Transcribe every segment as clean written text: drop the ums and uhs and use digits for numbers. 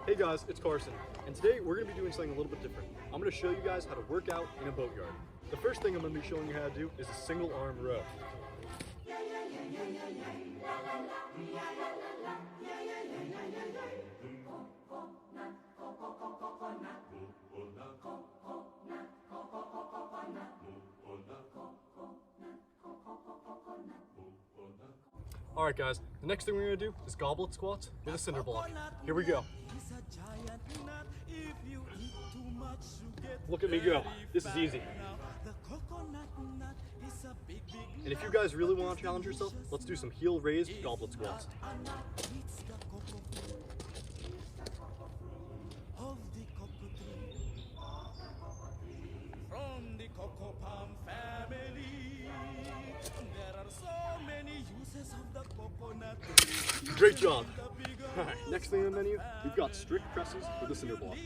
Hey guys, it's Carson, and today we're going to be doing something a little bit different. I'm going to show you guys how to work out in a boatyard. The first thing I'm going to be showing you how to do is a single arm row. Alright guys, the next thing we're going to do is goblet squats with a cinder block. Here we go. Look at me go. This is easy. And if you guys really want to challenge yourself, let's do some heel raised goblet squats. From the cocoa palm family, there are so many uses of the coconut. Great job. Alright, next thing on the menu, we've got strict presses with a cinder block.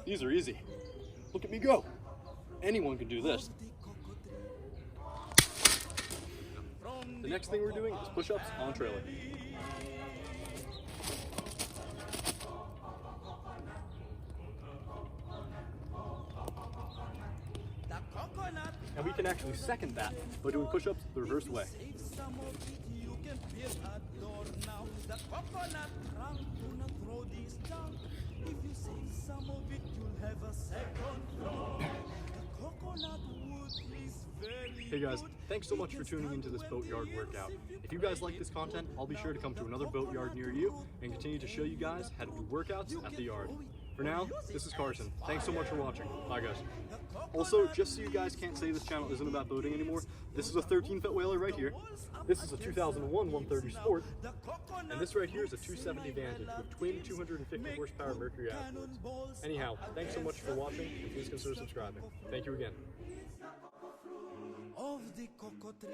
These are easy. Look at me go. Anyone can do this. The next thing we're doing is push-ups on trailer. And we can actually second that by doing push-ups the reverse way. Hey guys, thanks so much for tuning into this boatyard workout. If you guys like this content, I'll be sure to come to another boatyard near you and continue to show you guys how to do workouts at the yard. For now, this is Carson. Thanks so much for watching. Bye guys. Also, just so you guys can't say this channel isn't about boating anymore, this is a 13-foot whaler right here. This is a 2001 130 Sport. And this right here is a 270 Vantage with twin 250 horsepower Mercury outboards. Anyhow, thanks so much for watching, and please consider subscribing. Thank you again. Of the cocoa tree,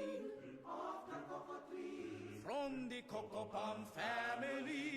from the cocoa palm family.